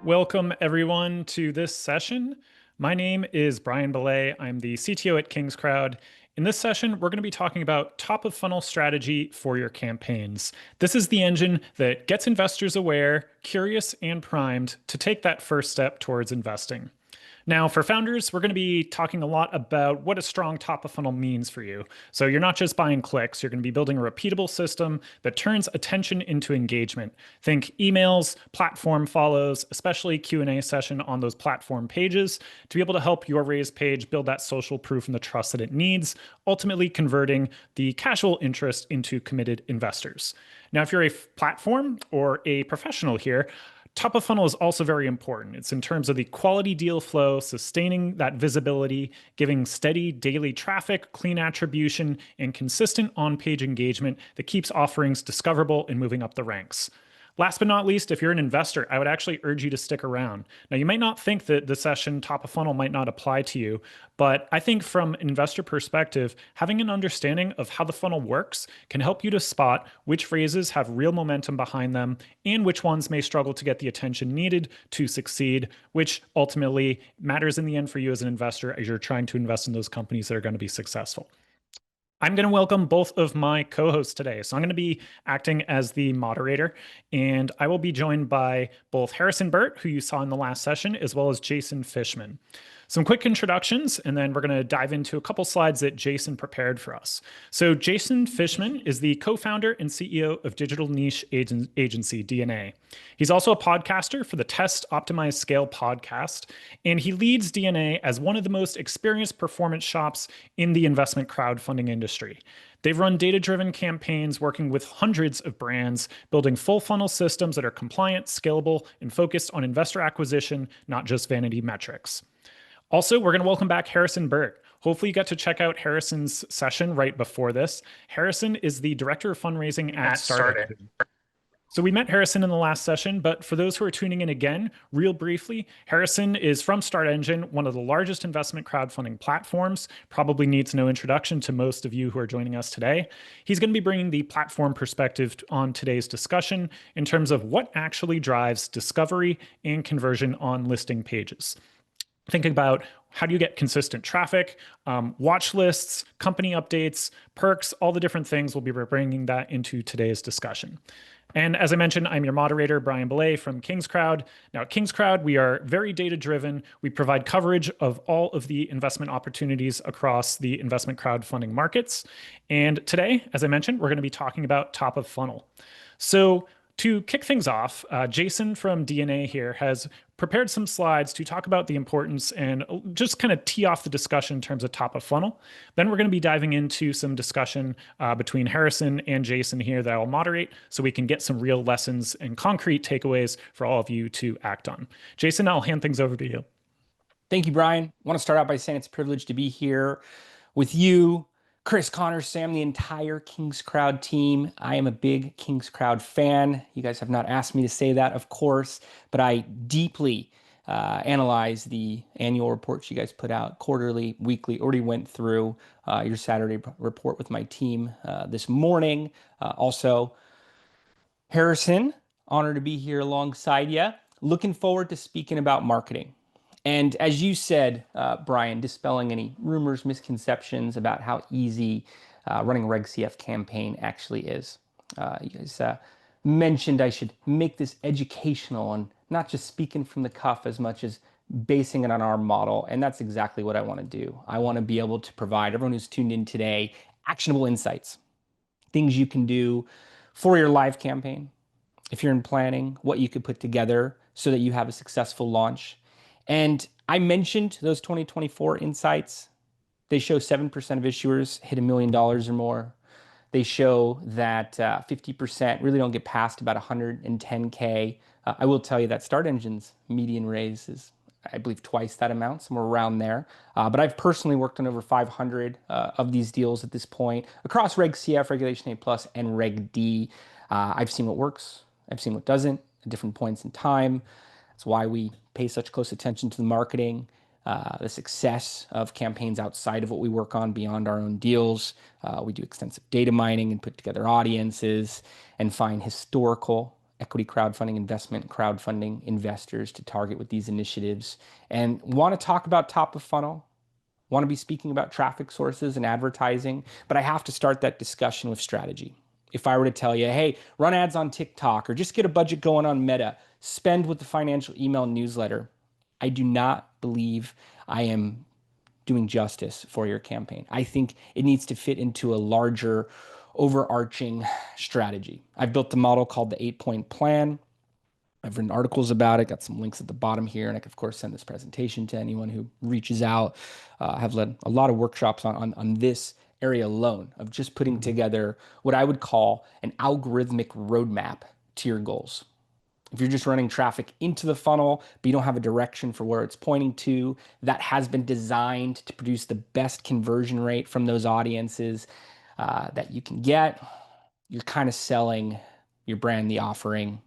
Welcome everyone to this session. My name is Brian Belley. I'm the CTO at Kingscrowd. In this session, we're going to be talking about top of funnel strategy for your campaigns. This is the engine that gets investors aware, curious, and primed to take that first step towards investing. Now, for founders, we're going to be talking a lot about what a strong top of funnel means for you. So you're not just buying clicks, you're going to be building a repeatable system that turns attention into engagement. Think emails, platform follows, especially Q&A session on those platform pages to be able to help your raised page build that social proof and the trust that it needs, ultimately converting the casual interest into committed investors. Now, if you're a platform or a professional here, top of funnel is also very important. It's in terms of the quality deal flow, sustaining that visibility, giving steady daily traffic, clean attribution, and consistent on-page engagement that keeps offerings discoverable and moving up the ranks. Last but not least, if you're an investor, I would actually urge you to stick around. Now, you might not think that the session top of funnel might not apply to you, but I think from an investor perspective, having an understanding of how the funnel works can help you to spot which phrases have real momentum behind them and which ones may struggle to get the attention needed to succeed, which ultimately matters in the end for you as an investor as you're trying to invest in those companies that are going to be successful. I'm going to welcome both of my co-hosts today. So I'm going to be acting as the moderator, and I will be joined by both Harrison Bert, who you saw in the last session, as well as Jason Fishman. Some quick introductions, and then we're going to dive into a couple slides that Jason prepared for us. So Jason Fishman is the co-founder and CEO of digital niche agency DNA. He's also a podcaster for the Test, Optimize, Scale podcast, and he leads DNA as one of the most experienced performance shops in the investment crowdfunding industry. They've run data-driven campaigns working with hundreds of brands, building full funnel systems that are compliant, scalable, and focused on investor acquisition, not just vanity metrics. Also, we're going to welcome back Harrison Bert. Hopefully you got to check out Harrison's session right before this. Harrison is the director of fundraising at StartEngine. So we met Harrison in the last session, but for those who are tuning in again, real briefly, Harrison is from StartEngine, one of the largest investment crowdfunding platforms, probably needs no introduction to most of you who are joining us today. He's going to be bringing the platform perspective on today's discussion in terms of what actually drives discovery and conversion on listing pages. Thinking about how do you get consistent traffic, watch lists, company updates, perks, all the different things. We'll be bringing that into today's discussion. And as I mentioned, I'm your moderator, Brian Belley from Kingscrowd. Now at Kingscrowd, we are very data-driven. We provide coverage of all of the investment opportunities across the investment crowdfunding markets. And today, as I mentioned, we're going to be talking about top of funnel. So to kick things off, Jason from DNA here has prepared some slides to talk about the importance and just kind of tee off the discussion in terms of top of funnel. Then we're going to be diving into some discussion between Harrison and Jason here that I'll moderate so we can get some real lessons and concrete takeaways for all of you to act on. Jason, I'll hand things over to you. Thank you, Brian. I want to start out by saying it's a privilege to be here with you, Chris, Connor, Sam, the entire Kingscrowd team. I am a big Kingscrowd fan. You guys have not asked me to say that, of course, but I deeply analyze the annual reports you guys put out quarterly, weekly. Already went through your Saturday report with my team this morning. Also, Harrison, honored to be here alongside you. Looking forward to speaking about marketing. And as you said, Brian, dispelling any rumors, misconceptions about how easy running a Reg CF campaign actually is. You guys mentioned I should make this educational and not just speaking from the cuff as much as basing it on our model. And that's exactly what I want to do. I want to be able to provide everyone who's tuned in today actionable insights, things you can do for your live campaign. If you're in planning, what you could put together so that you have a successful launch. And I mentioned those 2024 insights. They show 7% of issuers hit $1 million or more. They show that 50% really don't get past about 110K. I will tell you that StartEngine's median raise is, I believe, twice that amount, somewhere around there. But I've personally worked on over 500 of these deals at this point across Reg CF, Regulation A+, and Reg D. I've seen what works. I've seen what doesn't at different points in time. That's why we pay such close attention to the marketing, the success of campaigns outside of what we work on beyond our own deals. We do extensive data mining and put together audiences and find historical equity crowdfunding, investment crowdfunding investors to target with these initiatives and want to talk about top of funnel, want to be speaking about traffic sources and advertising, but I have to start that discussion with strategy. If I were to tell you, hey, run ads on TikTok or just get a budget going on Meta, spend with the financial email newsletter, I do not believe I am doing justice for your campaign. I think it needs to fit into a larger, overarching strategy. I've built a model called the 8-point plan. I've written articles about it, got some links at the bottom here, and I can, of course, send this presentation to anyone who reaches out. I have led a lot of workshops on this area alone of just putting together what I would call an algorithmic roadmap to your goals. If you're just running traffic into the funnel, but you don't have a direction for where it's pointing to, that has been designed to produce the best conversion rate from those audiences that you can get, you're kind of selling your brand, the offering,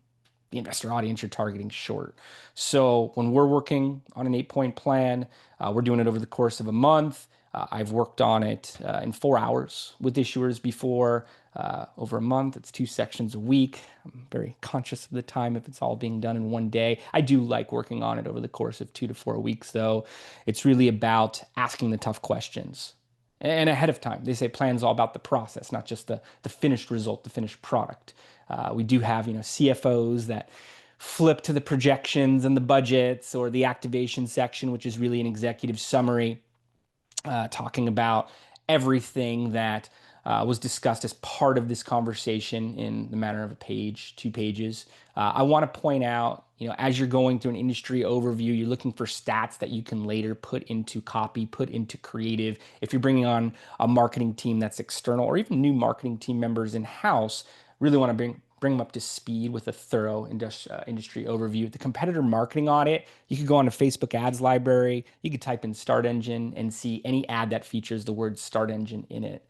the investor audience you're targeting short. So when we're working on an 8-point plan, we're doing it over the course of a month. I've worked on it in 4 hours with issuers before. Over a month, it's 2 sections a week. I'm very conscious of the time if it's all being done in one day. I do like working on it over the course of 2 to 4 weeks, though. It's really about asking the tough questions. And ahead of time, they say plan's all about the process, not just the finished result, the finished product. We do have, CFOs that flip to the projections and the budgets or the activation section, which is really an executive summary talking about everything that was discussed as part of this conversation in the matter of a page, 2 pages. I want to point out, as you're going through an industry overview, you're looking for stats that you can later put into copy, put into creative. If you're bringing on a marketing team that's external or even new marketing team members in-house, really want to bring them up to speed with a thorough industry overview. The competitor marketing audit, you could go on to Facebook ads library, you could type in StartEngine and see any ad that features the word StartEngine in it.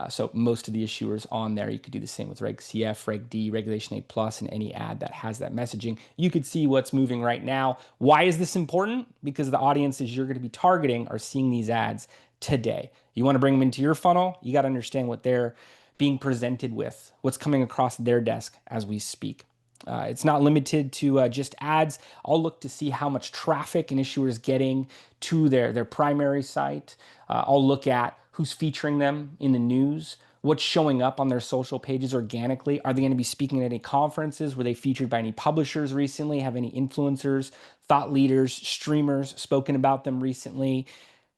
So most of the issuers on there, you could do the same with Reg CF, Reg D, Regulation 8 Plus, and any ad that has that messaging. You could see what's moving right now. Why is this important? Because the audiences you're going to be targeting are seeing these ads today. You want to bring them into your funnel, you got to understand what they're being presented with, what's coming across their desk as we speak. It's not limited to just ads. I'll look to see how much traffic an issuer is getting to their primary site. I'll look at who's featuring them in the news, what's showing up on their social pages organically. Are they going to be speaking at any conferences? Were they featured by any publishers recently? Have any influencers, thought leaders, streamers spoken about them recently?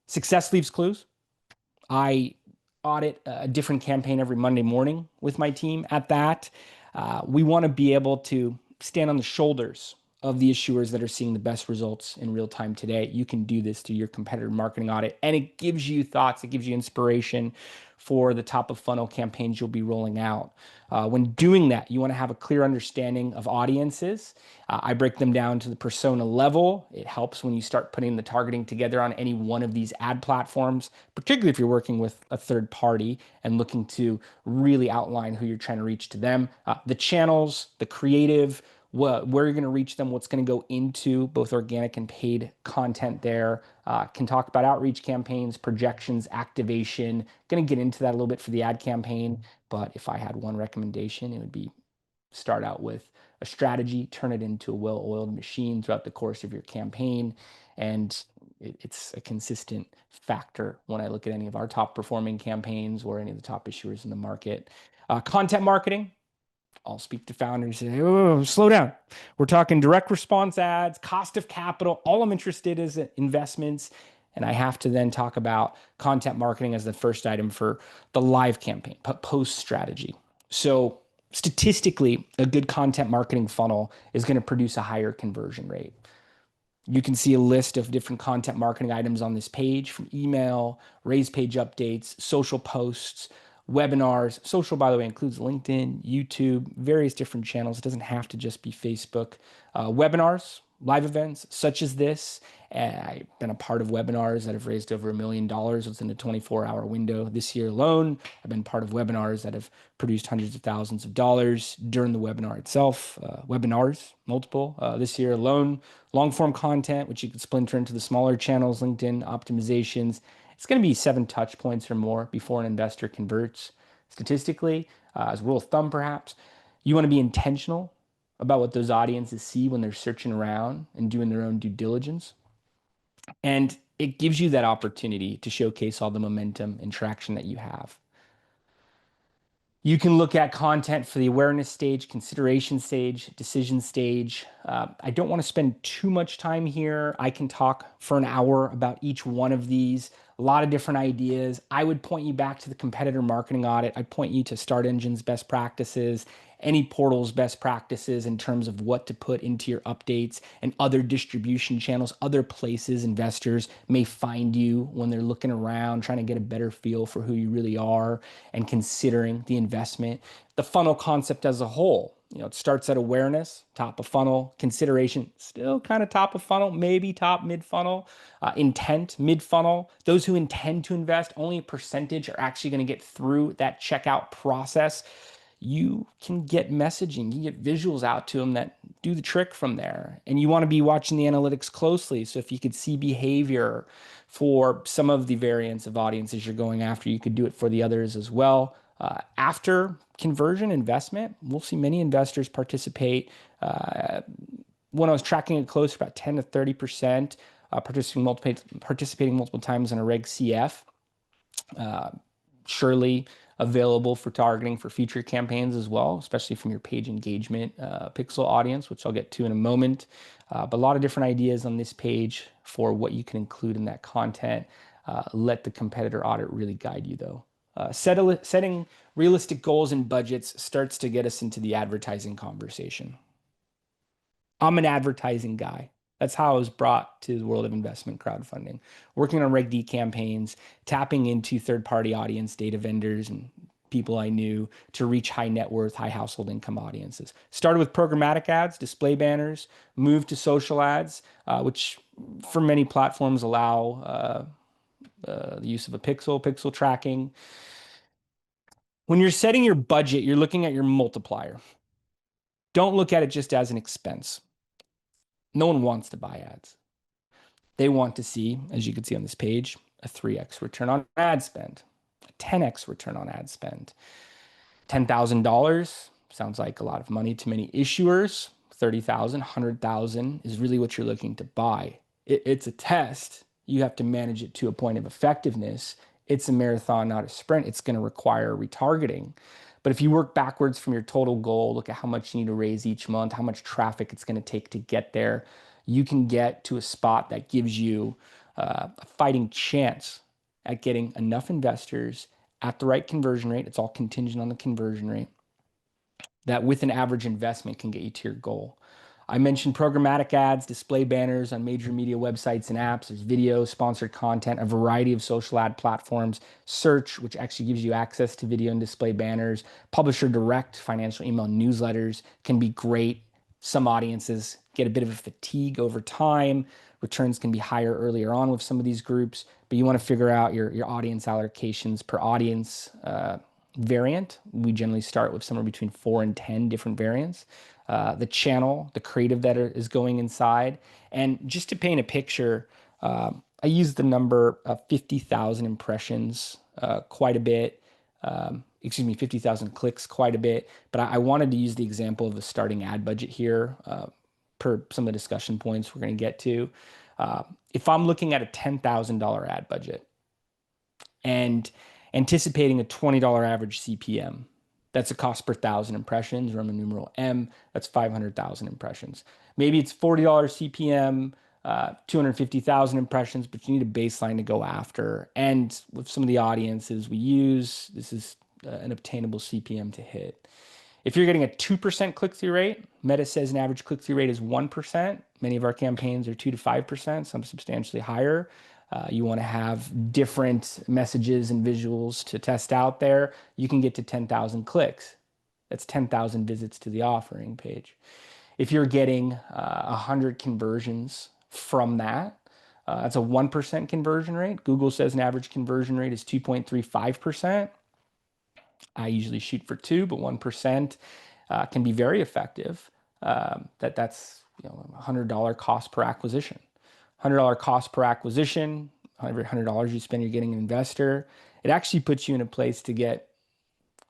Success leaves clues. I audit a different campaign every Monday morning with my team at that. We want to be able to stand on the shoulders of the issuers that are seeing the best results in real time today. You can do this through your competitor marketing audit, and it gives you thoughts, it gives you inspiration for the top of funnel campaigns you'll be rolling out. When doing that, you want to have a clear understanding of audiences. I break them down to the persona level. It helps when you start putting the targeting together on any one of these ad platforms, particularly if you're working with a third party and looking to really outline who you're trying to reach to them. The channels, the creative, where you're going to reach them, what's going to go into both organic and paid content there. Can talk about outreach campaigns, projections, activation. Going to get into that a little bit for the ad campaign, but if I had one recommendation, it would be start out with a strategy, turn it into a well-oiled machine throughout the course of your campaign, and it's a consistent factor when I look at any of our top performing campaigns or any of the top issuers in the market. Content marketing, I'll speak to founders and say, oh, slow down. We're talking direct response ads, cost of capital. All I'm interested is investments. And I have to then talk about content marketing as the first item for the live campaign, post strategy. So statistically, a good content marketing funnel is going to produce a higher conversion rate. You can see a list of different content marketing items on this page, from email, raise page updates, social posts, webinars. Social, by the way, includes LinkedIn, YouTube, various different channels. It doesn't have to just be Facebook. Webinars, live events such as this. I've been a part of webinars that have raised over $1 million within a 24-hour window this year alone. I've been part of webinars that have produced hundreds of thousands of dollars during the webinar itself. Webinars, multiple this year alone. Long-form content, which you can splinter into the smaller channels, LinkedIn optimizations. It's going to be 7 touch points or more before an investor converts. Statistically, as a rule of thumb perhaps, you want to be intentional about what those audiences see when they're searching around and doing their own due diligence. And it gives you that opportunity to showcase all the momentum and traction that you have. You can look at content for the awareness stage, consideration stage, decision stage. I don't want to spend too much time here. I can talk for an hour about each one of these, a lot of different ideas. I would point you back to the competitor marketing audit. I'd point you to StartEngine's best practices, any portal's best practices in terms of what to put into your updates and other distribution channels, other places investors may find you when they're looking around, trying to get a better feel for who you really are and considering the investment. The funnel concept as a whole, it starts at awareness, top of funnel, consideration, still kind of top of funnel, maybe top mid funnel, intent, mid funnel. Those who intend to invest, only a percentage are actually going to get through that checkout process. You can get messaging, you get visuals out to them that do the trick from there. And you want to be watching the analytics closely. So if you could see behavior for some of the variants of audiences you're going after, you could do it for the others as well. After conversion investment, we'll see many investors participate. When I was tracking it close, about 10 to 30% participating multiple times in a Reg CF. Surely available for targeting for future campaigns as well, especially from your page engagement pixel audience, which I'll get to in a moment. But a lot of different ideas on this page for what you can include in that content. Let the competitor audit really guide you, though. Setting realistic goals and budgets starts to get us into the advertising conversation. I'm an advertising guy. That's how I was brought to the world of investment crowdfunding, working on Reg D campaigns, tapping into third-party audience data vendors and people I knew to reach high net worth, high household income audiences. Started with programmatic ads, display banners, moved to social ads, which for many platforms allow the use of a pixel tracking. When you're setting your budget, you're looking at your multiplier. Don't look at it just as an expense. No one wants to buy ads. They want to see, as you can see on this page, a 3x return on ad spend, a 10x return on ad spend. $10,000 sounds like a lot of money to many issuers. 30,000, 100,000 is really what you're looking to buy. It's a test. You have to manage it to a point of effectiveness. It's a marathon, not a sprint. It's going to require retargeting. But if you work backwards from your total goal, look at how much you need to raise each month, how much traffic it's going to take to get there, you can get to a spot that gives you a fighting chance at getting enough investors at the right conversion rate. It's all contingent on the conversion rate, that with an average investment can get you to your goal. I mentioned programmatic ads, display banners on major media websites and apps. There's video, sponsored content, a variety of social ad platforms, search, which actually gives you access to video and display banners, publisher direct, financial email newsletters can be great. Some audiences get a bit of a fatigue over time. Returns can be higher earlier on with some of these groups, but you want to figure out your audience allocations per audience variant. We generally start with somewhere between 4 and 10 different variants. The channel, the creative that is going inside. And just to paint a picture, I use the number of 50,000 impressions quite a bit. 50,000 clicks quite a bit. But I wanted to use the example of the starting ad budget here per some of the discussion points we're going to get to. If I'm looking at a $10,000 ad budget and anticipating a $20 average CPM, that's a cost per 1,000 impressions, Roman numeral M, that's 500,000 impressions. Maybe it's $40 CPM, 250,000 impressions, but you need a baseline to go after. And with some of the audiences we use, this is an obtainable CPM to hit. If you're getting a 2% click-through rate, Meta says an average click-through rate is 1%. Many of our campaigns are 2 to 5%, some substantially higher. You want to have different messages and visuals to test out there. You can get to 10,000 clicks. That's 10,000 visits to the offering page. If you're getting 100 conversions from that, that's a 1% conversion rate. Google says an average conversion rate is 2.35%. I usually shoot for 2, but 1% can be very effective. That's $100 cost per acquisition. $100 cost per acquisition, every $100 you spend, you're getting an investor. It actually puts you in a place to get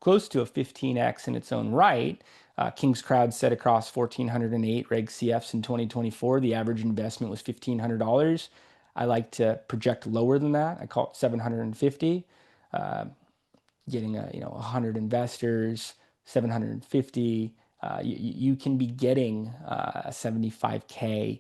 close to a 15x in its own right. Kingscrowd said across 1,408 Reg CFs in 2024, the average investment was $1,500. I like to project lower than that. I call it 750. Uh, Getting 100 investors, 750. You can be getting a 75K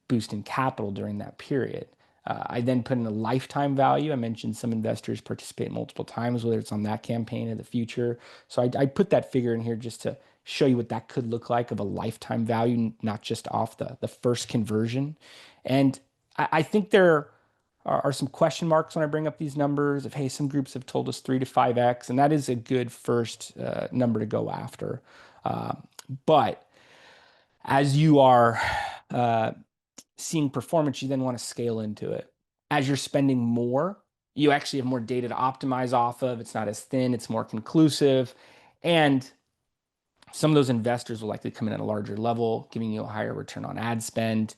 boost in capital during that period. I then put in a lifetime value. I mentioned some investors participate multiple times, whether it's on that campaign or the future. So I put that figure in here just to show you what that could look like of a lifetime value, not just off the first conversion. And I think there are some question marks when I bring up these numbers of, hey, some groups have told us 3 to 5x, and that is a good first number to go after. Uh, but as you are uh, seeing performance, you then want to scale into it. As you're spending more, you actually have more data to optimize off of. It's not as thin, it's more conclusive. And some of those investors will likely come in at a larger level, giving you a higher return on ad spend.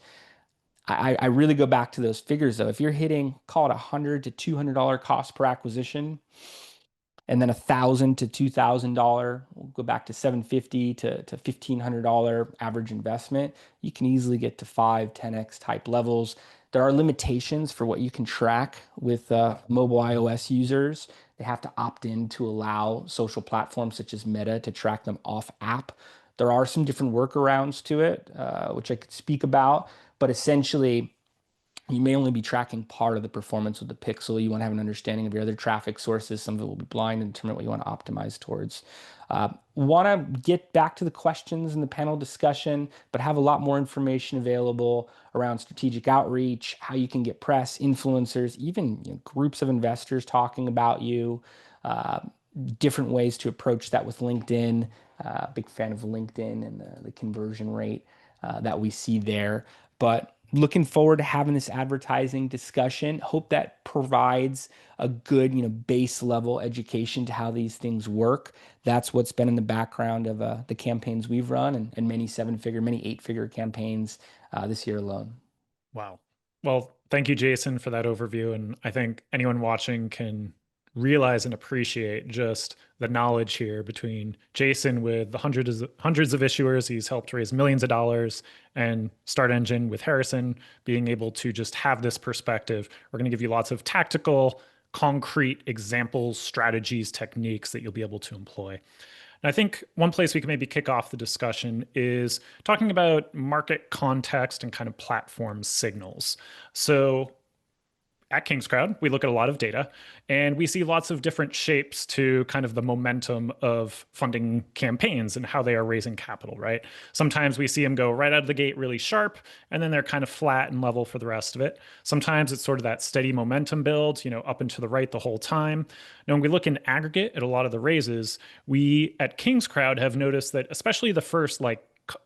I really go back to those figures though. If you're hitting, call it $100 to $200 cost per acquisition, and then $1,000 to $2,000, we'll go back to 750 to $1,500 average investment. You can easily get to 5, 10x type levels. There are limitations for what you can track with mobile iOS users. They have to opt in to allow social platforms such as Meta to track them off app. There are some different workarounds to it, which I could speak about, but essentially, you may only be tracking part of the performance with the pixel. You want to have an understanding of your other traffic sources. Some of it will be blind and determine what you want to optimize towards. Want to get back to the questions in the panel discussion, but have a lot more information available around strategic outreach, how you can get press, influencers, even groups of investors talking about you, uh, different ways to approach that with LinkedIn. Big fan of LinkedIn and the conversion rate that we see there. But looking forward to having this advertising discussion. Hope that provides a good, base level education to how these things work. That's what's been in the background of the campaigns we've run and many seven-figure, many eight-figure campaigns this year alone. Wow. Well, thank you, Jason, for that overview. And I think anyone watching can realize and appreciate just the knowledge here between Jason with the hundreds of issuers. He's helped raise millions of dollars, and StartEngine with Harrison being able to just have this perspective. We're going to give you lots of tactical, concrete examples, strategies, techniques that you'll be able to employ. And I think one place we can maybe kick off the discussion is talking about market context and kind of platform signals. So at Kingscrowd, we look at a lot of data and we see lots of different shapes to kind of the momentum of funding campaigns and how they are raising capital, right? Sometimes we see them go right out of the gate really sharp and then they're kind of flat and level for the rest of it. Sometimes it's sort of that steady momentum build, up and to the right the whole time. Now, when we look in aggregate at a lot of the raises, we at Kingscrowd have noticed that especially the first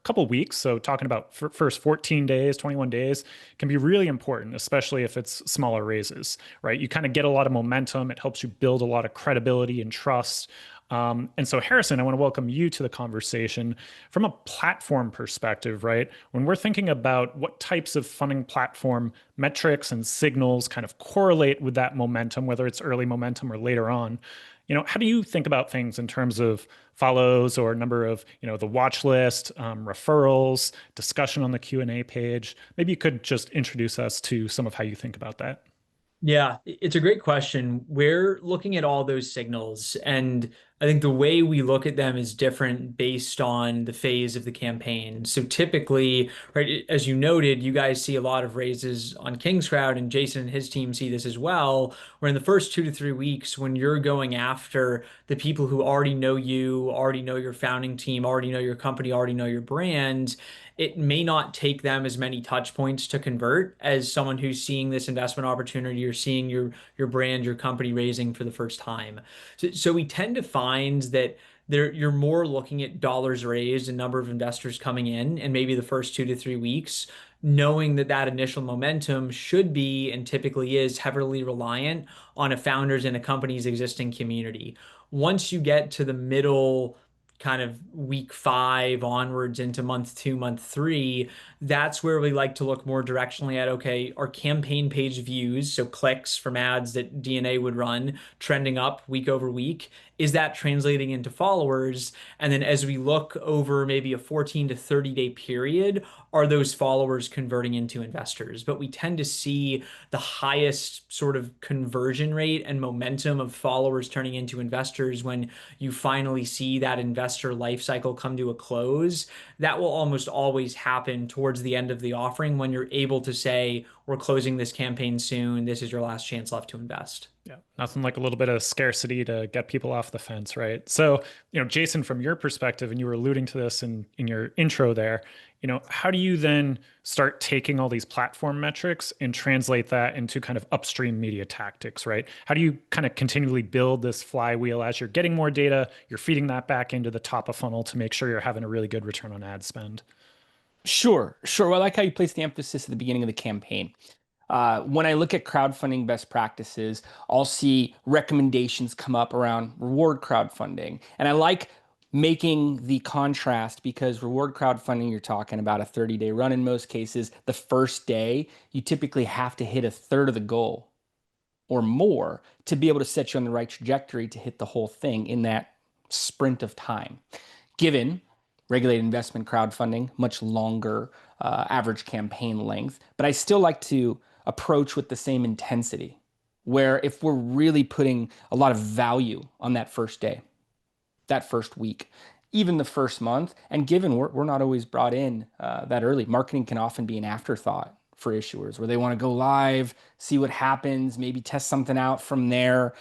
couple weeks, so talking about first 14 days, 21 days, can be really important, especially if it's smaller raises, right? You kind of get a lot of momentum. It helps you build a lot of credibility and trust. And so, Harrison, I want to welcome you to the conversation from a platform perspective, right? When we're thinking about what types of funding platform metrics and signals kind of correlate with that momentum, whether it's early momentum or later on, how do you think about things in terms of follows or number of, the watch list, referrals, discussion on the Q&A page? Maybe you could just introduce us to some of how you think about that. Yeah, it's a great question. We're looking at all those signals, and I think the way we look at them is different based on the phase of the campaign. So typically, right, as you noted, you guys see a lot of raises on Kingscrowd, and Jason and his team see this as well, where in the first 2 to 3 weeks, when you're going after the people who already know you, already know your founding team, already know your company, already know your brand, it may not take them as many touch points to convert as someone who's seeing this investment opportunity or seeing your brand, your company raising for the first time. So we tend to find that you're more looking at dollars raised and number of investors coming in, and maybe the first 2 to 3 weeks, knowing that that initial momentum should be and typically is heavily reliant on a founder's and a company's existing community. Once you get to the middle kind of week 5 onwards into month 2, month 3, that's where we like to look more directionally at, okay, our campaign page views, so clicks from ads that DNA would run, trending up week over week. Is that translating into followers? And then as we look over maybe a 14 to 30 day period, are those followers converting into investors? But we tend to see the highest sort of conversion rate and momentum of followers turning into investors when you finally see that investor life cycle come to a close. That will almost always happen towards the end of the offering when you're able to say, we're closing this campaign soon. This is your last chance left to invest. Yeah, nothing like a little bit of scarcity to get people off the fence, right? So, Jason, from your perspective, and you were alluding to this in your intro there, how do you then start taking all these platform metrics and translate that into kind of upstream media tactics, right? How do you kind of continually build this flywheel as you're getting more data, you're feeding that back into the top of funnel to make sure you're having a really good return on ad spend? Sure, sure. Well, I like how you place the emphasis at the beginning of the campaign. When I look at crowdfunding best practices, I'll see recommendations come up around reward crowdfunding. And I like making the contrast because reward crowdfunding, you're talking about a 30-day run in most cases. The first day, you typically have to hit a third of the goal or more to be able to set you on the right trajectory to hit the whole thing in that sprint of time. Given regulated investment crowdfunding, much longer average campaign length, but I still like to approach with the same intensity, where if we're really putting a lot of value on that first day, that first week, even the first month, and given we're not always brought in that early, marketing can often be an afterthought for issuers where they want to go live, see what happens, maybe test something out from there.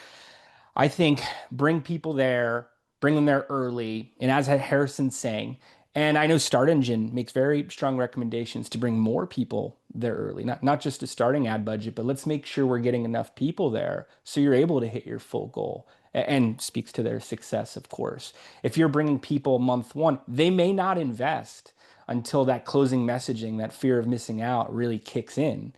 I think bring people there, bring them there early. And as Harrison's saying, and I know StartEngine makes very strong recommendations to bring more people there early, not just a starting ad budget, but let's make sure we're getting enough people there so you're able to hit your full goal and speaks to their success, of course. If you're bringing people month 1, they may not invest until that closing messaging, that fear of missing out really kicks in.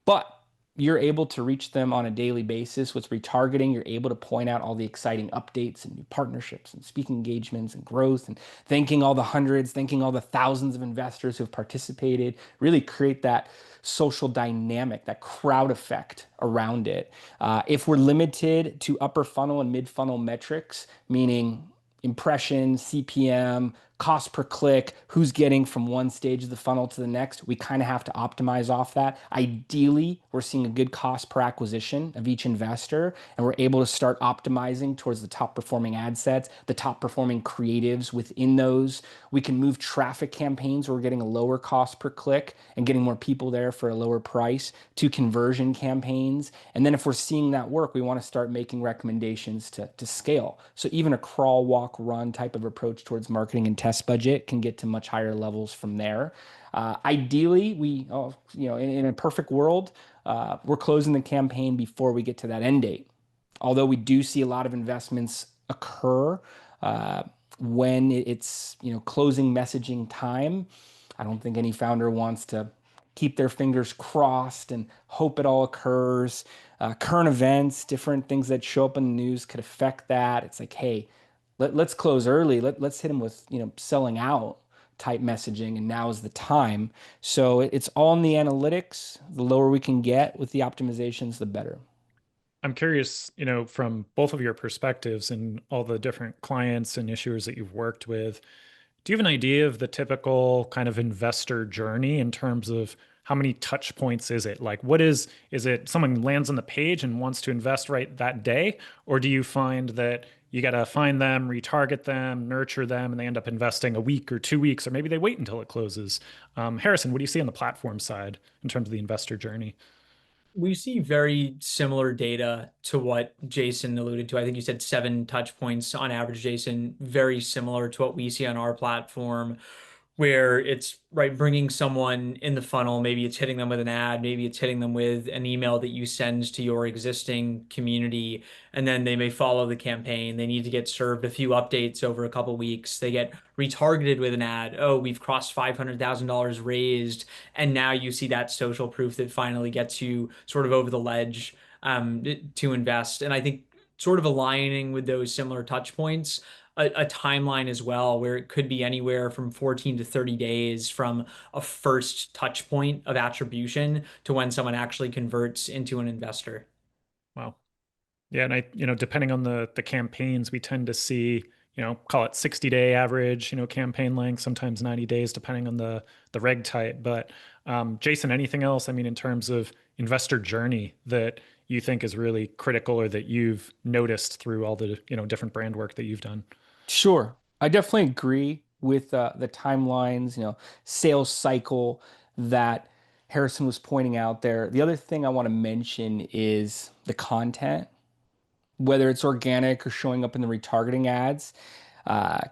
But you're able to reach them on a daily basis with retargeting. You're able to point out all the exciting updates and new partnerships and speaking engagements and growth and thanking all the hundreds, thanking all the thousands of investors who have participated, really create that social dynamic, that crowd effect around it. If we're limited to upper funnel and mid funnel metrics, meaning impressions, CPM, cost per click, who's getting from one stage of the funnel to the next. We kind of have to optimize off that. Ideally, we're seeing a good cost per acquisition of each investor, and we're able to start optimizing towards the top performing ad sets, the top performing creatives within those. We can move traffic campaigns where we're getting a lower cost per click and getting more people there for a lower price to conversion campaigns. And then if we're seeing that work, we want to start making recommendations to scale. So even a crawl, walk, run type of approach towards marketing and test budget can get to much higher levels from there. Ideally, in a perfect world, we're closing the campaign before we get to that end date. Although we do see a lot of investments occur when it's closing messaging time. I don't think any founder wants to keep their fingers crossed and hope it all occurs. Current events, different things that show up in the news could affect that. It's like, hey, let's close early. Let's hit them with selling out type messaging, and now is the time. So it's all in the analytics. The lower we can get with the optimizations, the better. I'm curious, from both of your perspectives and all the different clients and issuers that you've worked with, do you have an idea of the typical kind of investor journey in terms of how many touch points is it? Like, is it someone lands on the page and wants to invest right that day? Or do you find that you got to find them, retarget them, nurture them, and they end up investing a week or 2 weeks, or maybe they wait until it closes? Harrison, what do you see on the platform side in terms of the investor journey? We see very similar data to what Jason alluded to. I think you said 7 touch points on average, Jason, very similar to what we see on our platform, where it's right bringing someone in the funnel. Maybe it's hitting them with an ad, maybe it's hitting them with an email that you send to your existing community, and then they may follow the campaign. They need to get served a few updates over a couple weeks. They get retargeted with an ad. Oh, we've crossed $500,000 raised, and now you see that social proof that finally gets you sort of over the ledge to invest. And I think sort of aligning with those similar touch points, a timeline as well, where it could be anywhere from 14 to 30 days from a first touch point of attribution to when someone actually converts into an investor. Wow. Yeah, and depending on the campaigns, we tend to see, call it 60-day average, campaign length, sometimes 90 days, depending on the reg type. But Jason, anything else? I mean, in terms of investor journey that you think is really critical or that you've noticed through all the, different brand work that you've done? Sure. I definitely agree with the timelines, sales cycle that Harrison was pointing out there. The other thing I want to mention is the content, whether it's organic or showing up in the retargeting ads,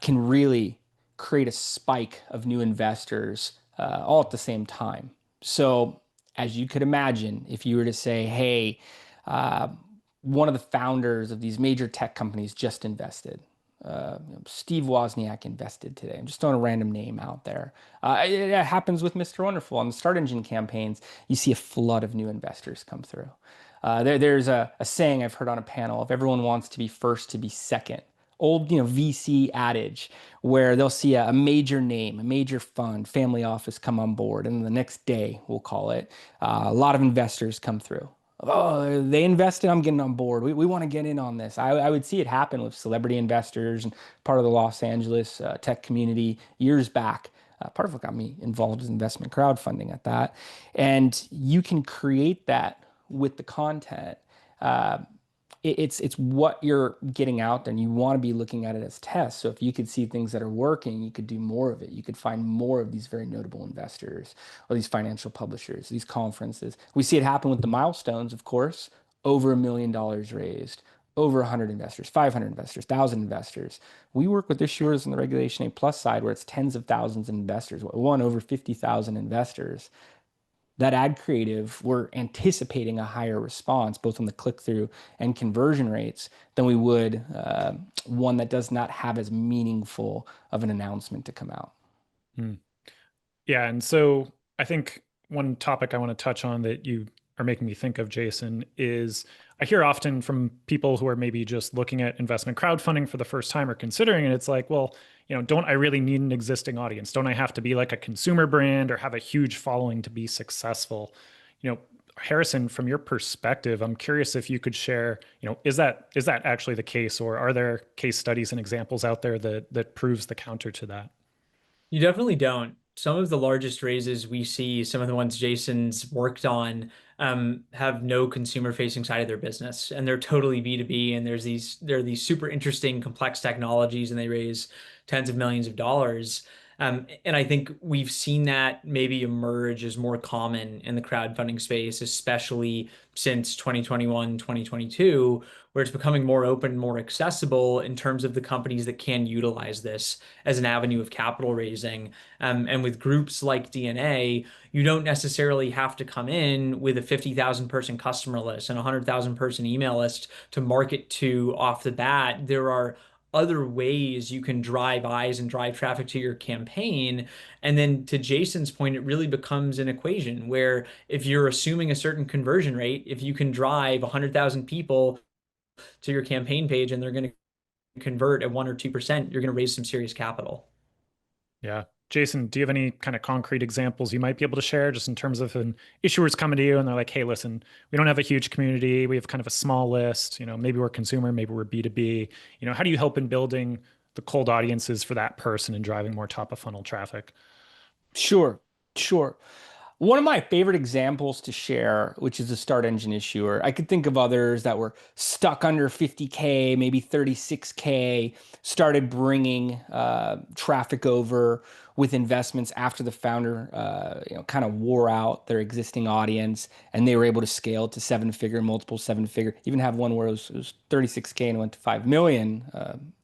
can really create a spike of new investors all at the same time. So, as you could imagine, if you were to say, hey, uh, one of the founders of these major tech companies just invested. Steve Wozniak invested today. I'm just throwing a random name out there. It happens with Mr. Wonderful on the StartEngine campaigns. You see a flood of new investors come through. There's a saying I've heard on a panel: if everyone wants to be first, to be second. Old, VC adage where they'll see a major name, a major fund, family office come on board, and the next day, we'll call it, a lot of investors come through. Oh, they invested, I'm getting on board. We want to get in on this. I would see it happen with celebrity investors and part of the Los Angeles tech community years back. Part of what got me involved is investment crowdfunding at that. And you can create that with the content. Uh, it's what you're getting out there, and you want to be looking at it as tests. So if you could see things that are working, you could do more of it. You could find more of these very notable investors or these financial publishers, these conferences. We see it happen with the milestones, of course, over $1 million raised, over 100 investors, 500 investors, 1,000 investors. We work with issuers on the Regulation A plus side where it's tens of thousands of investors, one over 50,000 investors. That ad creative, we're anticipating a higher response, both on the click through and conversion rates, than we would one that does not have as meaningful of an announcement to come out. Hmm. Yeah, and so I think one topic I want to touch on that you are making me think of, Jason, is I hear often from people who are maybe just looking at investment crowdfunding for the first time or considering it, it's like, well, don't I really need an existing audience? Don't I have to be like a consumer brand or have a huge following to be successful? Harrison, from your perspective, I'm curious if you could share, is that actually the case, or are there case studies and examples out there that proves the counter to that? You definitely don't. Some of the largest raises we see, some of the ones Jason's worked on, have no consumer-facing side of their business, and they're totally B2B. And there are these super interesting, complex technologies, and they raise tens of millions of dollars. And I think we've seen that maybe emerge as more common in the crowdfunding space, especially since 2021, 2022, where it's becoming more open, more accessible in terms of the companies that can utilize this as an avenue of capital raising. And with groups like DNA, you don't necessarily have to come in with a 50,000 person customer list and a 100,000 person email list to market to off the bat. There are other ways you can drive eyes and drive traffic to your campaign. And then to Jason's point, it really becomes an equation where if you're assuming a certain conversion rate, if you can drive 100,000 people to your campaign page and they're going to convert at 1 or 2%, you're going to raise some serious capital. Yeah. Jason, do you have any kind of concrete examples you might be able to share just in terms of an issuer's coming to you and they're like, hey, listen, we don't have a huge community. We have kind of a small list. Maybe we're consumer, maybe we're B2B. How do you help in building the cold audiences for that person and driving more top of funnel traffic? Sure, sure. One of my favorite examples to share, which is a StartEngine issuer, I could think of others that were stuck under 50K, maybe 36K, started bringing traffic over with investments after the founder, kind of wore out their existing audience, and they were able to scale to seven-figure, multiple seven-figure. Even have one where it was 36K and went to 5 million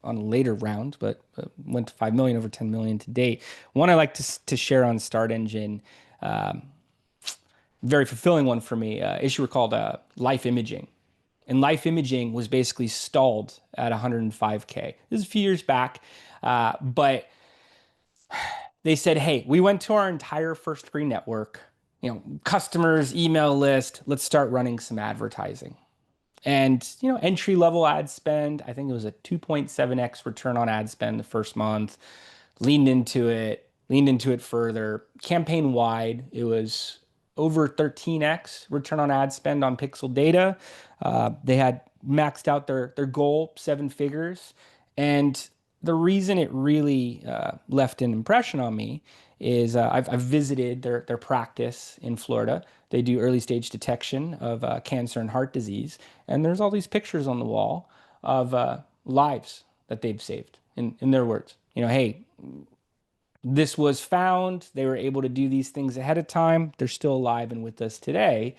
on a later round, but went to 5 million, over 10 million to date. One I like to share on StartEngine. Um, Very fulfilling one for me. Issuer called Life Imaging. And Life Imaging was basically stalled at 105K. This is a few years back. But they said, hey, we went to our entire first three network, customers, email list, let's start running some advertising. And, entry level ad spend, I think it was a 2.7x return on ad spend the first month. Leaned into it further. Campaign wide, it was over 13x return on ad spend on pixel data. They had maxed out their goal, 7 figures. And the reason it really left an impression on me is I've visited their practice in Florida. They do early stage detection of cancer and heart disease. And there's all these pictures on the wall of lives that they've saved, in their words. Hey, this was found. They were able to do these things ahead of time. They're still alive and with us today.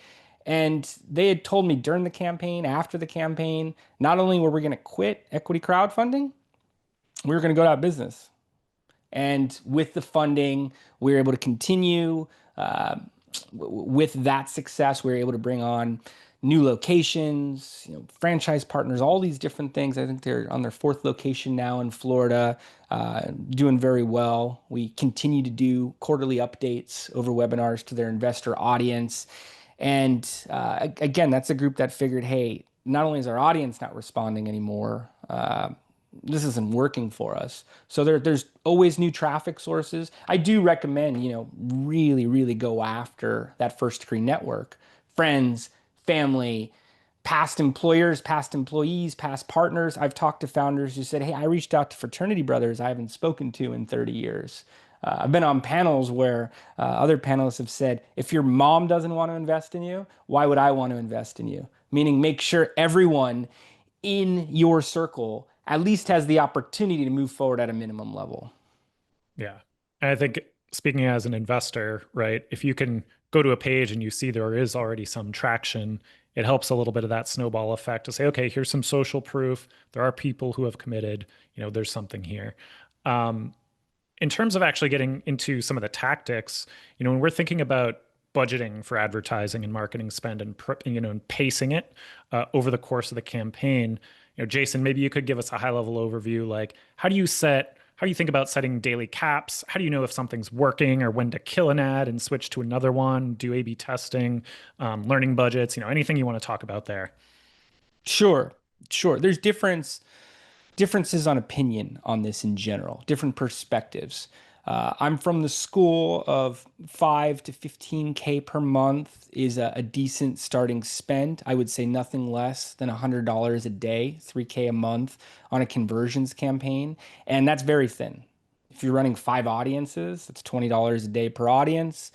And they had told me during the campaign, after the campaign, not only were we going to quit equity crowdfunding, we were going to go out of business. And with the funding, we were able to continue. With that success, we were able to bring on new locations, franchise partners, all these different things. I think they're on their 4th location now in Florida, doing very well. We continue to do quarterly updates over webinars to their investor audience. And again, that's a group that figured, hey, not only is our audience not responding anymore, this isn't working for us. So there's always new traffic sources. I do recommend, really, really go after that first degree network, friends, family, past employers, past employees, past partners. I've talked to founders who said, hey, I reached out to fraternity brothers I haven't spoken to in 30 years. I've been on panels where other panelists have said, if your mom doesn't want to invest in you, why would I want to invest in you? Meaning make sure everyone in your circle at least has the opportunity to move forward at a minimum level. Yeah. And I think speaking as an investor, right, if you can go to a page and you see there is already some traction, it helps a little bit of that snowball effect to say, okay, here's some social proof. There are people who have committed, there's something here. In terms of actually getting into some of the tactics, when we're thinking about budgeting for advertising and marketing spend and and pacing it over the course of the campaign, Jason, maybe you could give us a high level overview. Like, how do you think about setting daily caps? How do you know if something's working or when to kill an ad and switch to another one? Do A/B testing, learning budgets, anything you want to talk about there? Sure. There's differences on opinion on this in general, different perspectives. I'm from the school of 5 to 15K per month is a decent starting spend. I would say nothing less than $100 a day, 3K a month on a conversions campaign. And that's very thin. If you're running 5 audiences, that's $20 a day per audience,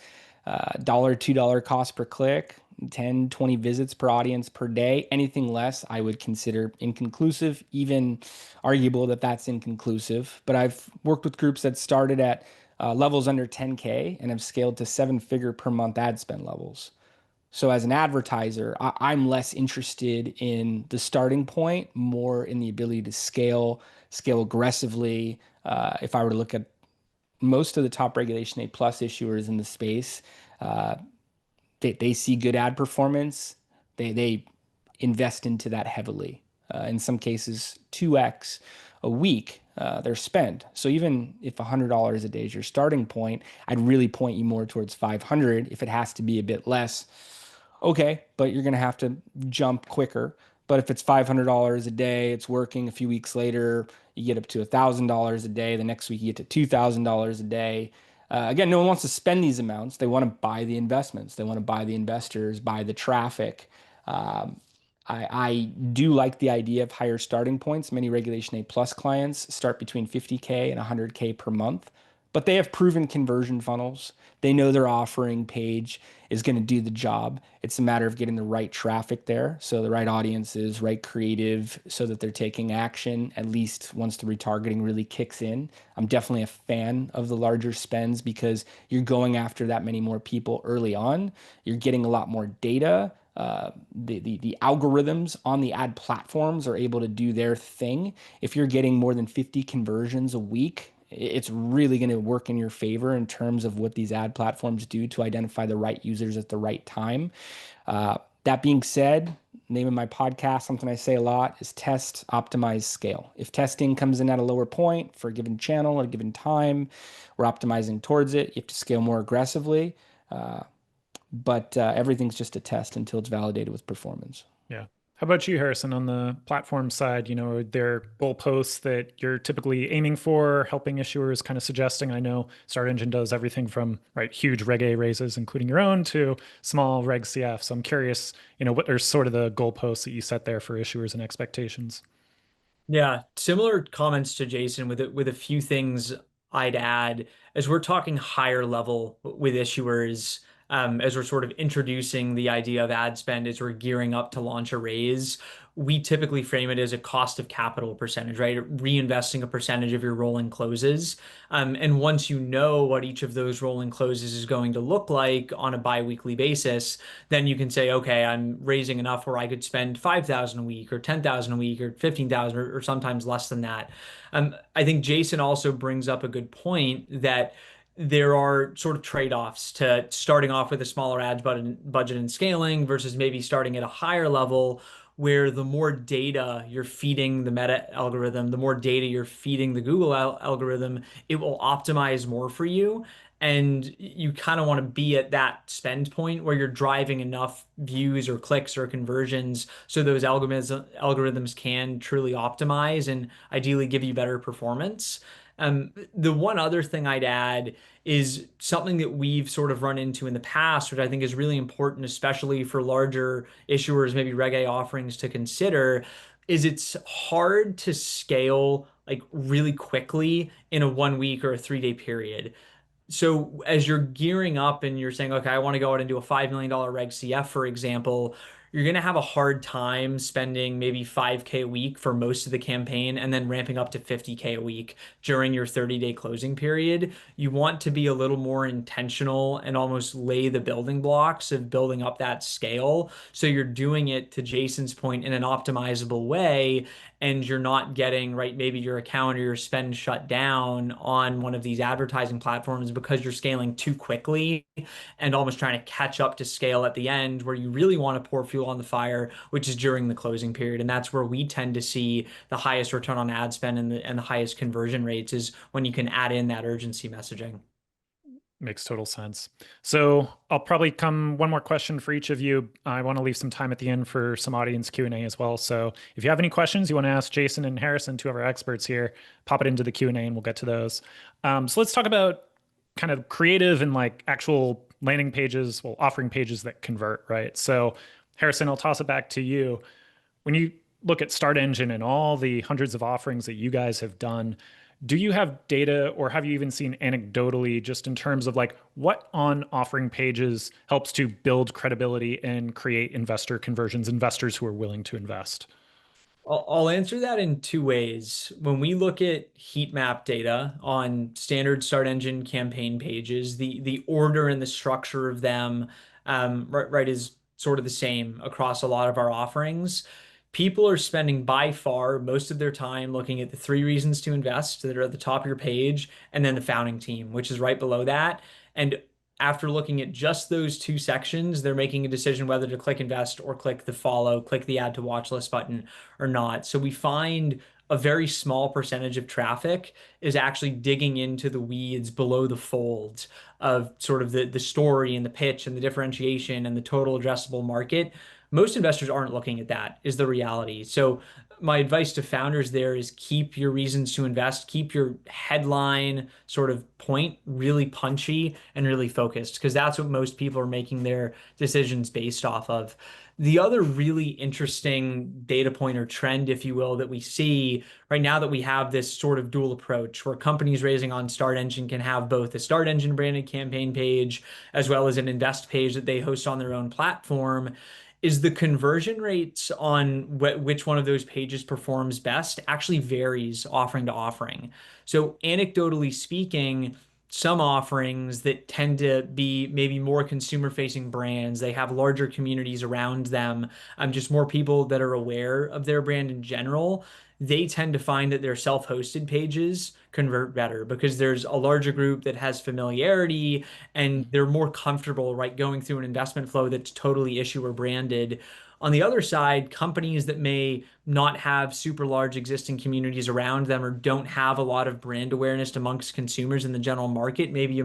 $1, $2 cost per click, 10, 20 visits per audience per day. Anything less, I would consider inconclusive, even arguable that that's inconclusive. But I've worked with groups that started at levels under 10K and have scaled to 7-figure per month ad spend levels. So as an advertiser, I'm less interested in the starting point, more in the ability to scale aggressively. If I were to look at most of the top Regulation A plus issuers in the space, they see good ad performance. They invest into that heavily. In some cases, 2x a week their spend. So even if $100 a day is your starting point, I'd really point you more towards 500. If it has to be a bit less, okay, but you're going to have to jump quicker. But if it's $500 a day, it's working. A few weeks later, you get up to $1,000 a day. The next week, you get to $2,000 a day. Again, no one wants to spend these amounts. They want to buy the investments. They want to buy the investors, buy the traffic. I do like the idea of higher starting points. Many Regulation A plus clients start between 50K and 100K per month, but they have proven conversion funnels. They know their offering page is going to do the job. It's a matter of getting the right traffic there. So the right audiences, right creative, so that they're taking action, at least once the retargeting really kicks in. I'm definitely a fan of the larger spends because you're going after that many more people early on. You're getting a lot more data. The algorithms on the ad platforms are able to do their thing. If you're getting more than 50 conversions a week, it's really going to work in your favor in terms of what these ad platforms do to identify the right users at the right time. That being said, name of my podcast, something I say a lot is test, optimize, scale. If testing comes in at a lower point for a given channel at a given time, we're optimizing towards it. You have to scale more aggressively. But everything's just a test until it's validated with performance. Yeah. How about you, Harrison, on the platform side? Are there goalposts that you're typically aiming for, helping issuers, kind of suggesting? I know StartEngine does everything from huge Reg A raises, including your own, to small Reg CF. So I'm curious, what are sort of the goalposts that you set there for issuers and expectations? Yeah, similar comments to Jason with a few things I'd add as we're talking higher level with issuers, as we're sort of introducing the idea of ad spend as we're gearing up to launch a raise. We typically frame it as a cost of capital percentage, right? Reinvesting a percentage of your rolling closes. And once you know what each of those rolling closes is going to look like on a biweekly basis, then you can say, okay, I'm raising enough where I could spend 5,000 a week or 10,000 a week or 15,000 or sometimes less than that. I think Jason also brings up a good point that there are sort of trade-offs to starting off with a smaller ads budget and scaling versus maybe starting at a higher level where the more data you're feeding the Meta algorithm, the more data you're feeding the Google algorithm, it will optimize more for you. And you kind of want to be at that spend point where you're driving enough views or clicks or conversions so those algorithms can truly optimize and ideally give you better performance. The one other thing I'd add is something that we've sort of run into in the past, which I think is really important, especially for larger issuers, maybe Reg A offerings to consider, is it's hard to scale like really quickly in a 1 week or a 3 day period. So as you're gearing up and you're saying, okay, I want to go out and do a $5 million Reg CF, for example, you're going to have a hard time spending maybe 5K a week for most of the campaign and then ramping up to 50K a week during your 30-day closing period. You want to be a little more intentional and almost lay the building blocks of building up that scale. So you're doing it, to Jason's point, in an optimizable way, and you're not getting, right, maybe your account or your spend shut down on one of these advertising platforms because you're scaling too quickly and almost trying to catch up to scale at the end where you really want to pour fuel on the fire, which is during the closing period. And that's where we tend to see the highest return on ad spend and the highest conversion rates is when you can add in that urgency messaging. Makes total sense. So I'll probably come one more question for each of you. I want to leave some time at the end for some audience Q&A as well. So if you have any questions you want to ask Jason and Harrison, two of our experts here, pop it into the Q&A and we'll get to those. So let's talk about kind of creative and actual landing pages, well, offering pages that convert, right? So Harrison, I'll toss it back to you. When you look at StartEngine and all the hundreds of offerings that you guys have done, do you have data or have you even seen anecdotally just in terms of what on offering pages helps to build credibility and create investor conversions, investors who are willing to invest? I'll answer that in two ways. When we look at heat map data on standard StartEngine campaign pages, the order and the structure of them, right, is sort of the same across a lot of our offerings. People are spending by far most of their time looking at the three reasons to invest that are at the top of your page, and then the founding team, which is right below that. And after looking at just those two sections, they're making a decision whether to click invest or click the follow, click the add to watch list button or not. So we find a very small percentage of traffic is actually digging into the weeds below the folds of sort of the story and the pitch and the differentiation and the total addressable market. Most investors aren't looking at that, is the reality. So my advice to founders there is keep your reasons to invest, keep your headline sort of point really punchy and really focused, because that's what most people are making their decisions based off of. The other really interesting data point or trend, if you will, that we see right now that we have this sort of dual approach where companies raising on StartEngine can have both a StartEngine branded campaign page as well as an invest page that they host on their own platform, is the conversion rates on which one of those pages performs best actually varies offering to offering. So anecdotally speaking, some offerings that tend to be maybe more consumer facing brands, they have larger communities around them, just more people that are aware of their brand in general, they tend to find that their self-hosted pages convert better because there's a larger group that has familiarity and they're more comfortable, right, going through an investment flow that's totally issuer branded. On the other side, companies that may not have super large existing communities around them or don't have a lot of brand awareness amongst consumers in the general market, maybe a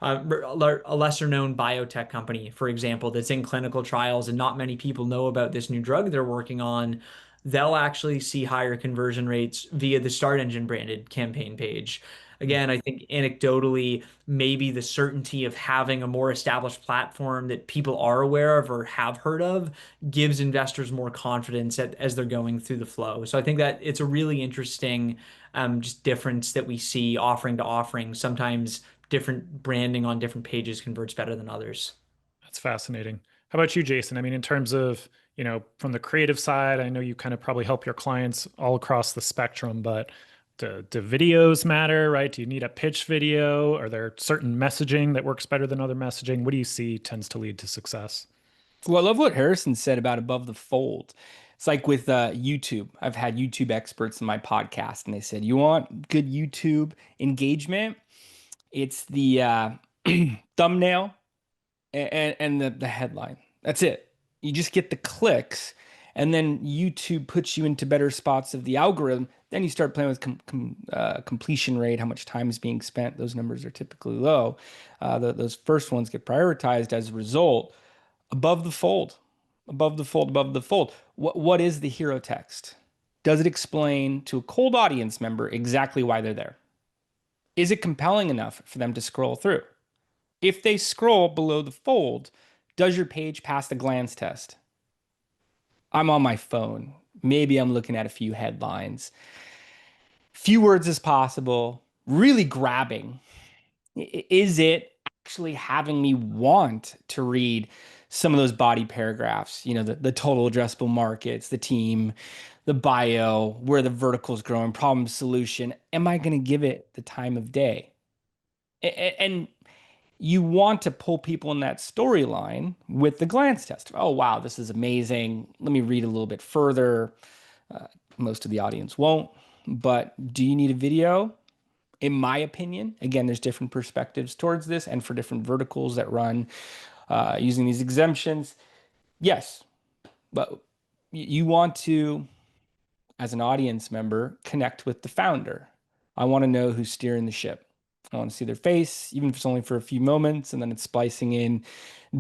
lesser known biotech company, for example, that's in clinical trials and not many people know about this new drug they're working on, they'll actually see higher conversion rates via the StartEngine branded campaign page. Again, I think anecdotally, maybe the certainty of having a more established platform that people are aware of or have heard of gives investors more confidence as they're going through the flow. So I think that it's a really interesting just difference that we see offering to offering. Sometimes different branding on different pages converts better than others. That's fascinating. How about you, Jason? I mean, in terms of, from the creative side, I know you kind of probably help your clients all across the spectrum, but do videos matter, right? Do you need a pitch video? Are there certain messaging that works better than other messaging? What do you see tends to lead to success? Well, I love what Harrison said about above the fold. It's like with YouTube. I've had YouTube experts in my podcast, and they said, you want good YouTube engagement? It's the thumbnail and the headline. That's it. You just get the clicks, and then YouTube puts you into better spots of the algorithm. Then you start playing with completion rate, how much time is being spent. Those numbers are typically low. Those first ones get prioritized as a result. Above the fold, above the fold, above the fold. What is the hero text? Does it explain to a cold audience member exactly why they're there? Is it compelling enough for them to scroll through? If they scroll below the fold, does your page pass the glance test? I'm on my phone. Maybe I'm looking at a few headlines. Few words as possible, really grabbing. Is it actually having me want to read some of those body paragraphs, the total addressable markets, the team, the bio, where the vertical is growing, problem solution? Am I going to give it the time of day? And you want to pull people in that storyline with the glance test. Oh, wow, this is amazing. Let me read a little bit further. Most of the audience won't. But do you need a video? In my opinion, again, there's different perspectives towards this, and for different verticals that run using these exemptions, yes, but you want to, as an audience member, connect with the founder. I want to know who's steering the ship. I want to see their face, even if it's only for a few moments, and then it's splicing in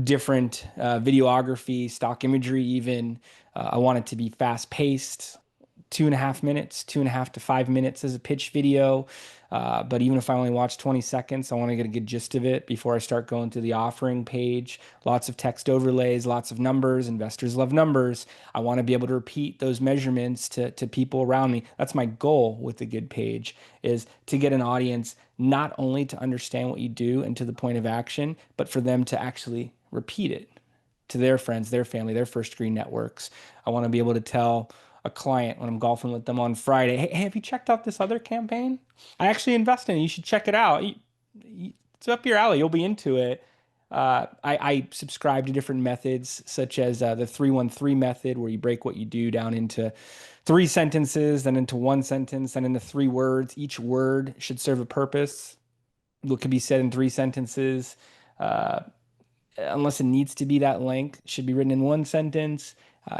different videography, stock imagery, even. I want it to be fast paced, 2.5 minutes, 2.5 to 5 minutes as a pitch video. But even if I only watch 20 seconds, I want to get a good gist of it before I start going to the offering page. Lots of text overlays, lots of numbers. Investors love numbers. I want to be able to repeat those measurements to people around me. That's my goal with a good page, is to get an audience not only to understand what you do and to the point of action, but for them to actually repeat it to their friends, their family, their first screen networks. I want to be able to tell a client when I'm golfing with them on Friday, hey, have you checked out this other campaign? I actually invest in it. You should check it out. It's up your alley. You'll be into it. I subscribe to different methods, such as the 313 method, where you break what you do down into 3 sentences, then into 1 sentence, then into 3 words. Each word should serve a purpose. What could be said in 3 sentences, unless it needs to be that length, should be written in 1 sentence.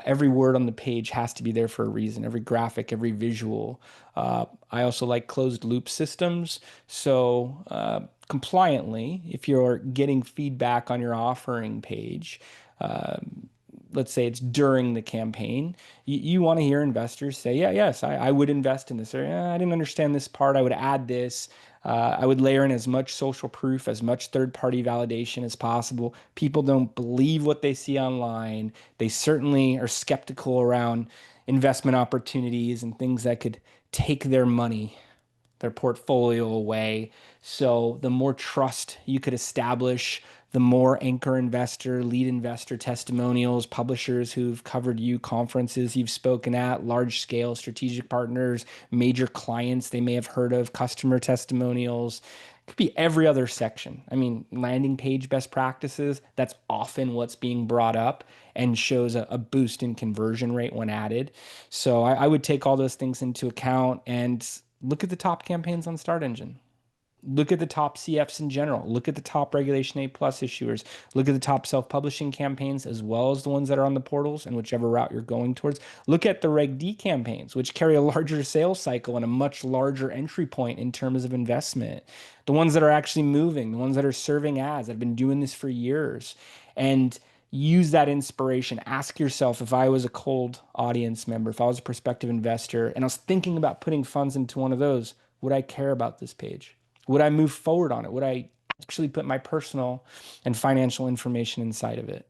Every word on the page has to be there for a reason. Every graphic, every visual. I also like closed loop systems. So compliantly, if you're getting feedback on your offering page, let's say it's during the campaign, you want to hear investors say, yeah, yes, I would invest in this, or I didn't understand this part, I would add this. I would layer in as much social proof, as much third-party validation as possible. People don't believe what they see online. They certainly are skeptical around investment opportunities and things that could take their money, their portfolio away. So the more trust you could establish, the more anchor investor, lead investor testimonials, publishers who've covered you, conferences you've spoken at, large scale strategic partners, major clients they may have heard of, customer testimonials. It could be every other section. I mean, landing page best practices, that's often what's being brought up and shows a boost in conversion rate when added. So I would take all those things into account and look at the top campaigns on StartEngine. Look at the top CFs in general. Look at the top Regulation A plus issuers. Look at the top self-publishing campaigns as well as the ones that are on the portals and whichever route you're going towards. Look at the Reg D campaigns, which carry a larger sales cycle and a much larger entry point in terms of investment. The ones that are actually moving, the ones that are serving ads, that have been doing this for years. And use that inspiration. Ask yourself, if I was a cold audience member, if I was a prospective investor, and I was thinking about putting funds into one of those, would I care about this page? Would I move forward on it? Would I actually put my personal and financial information inside of it?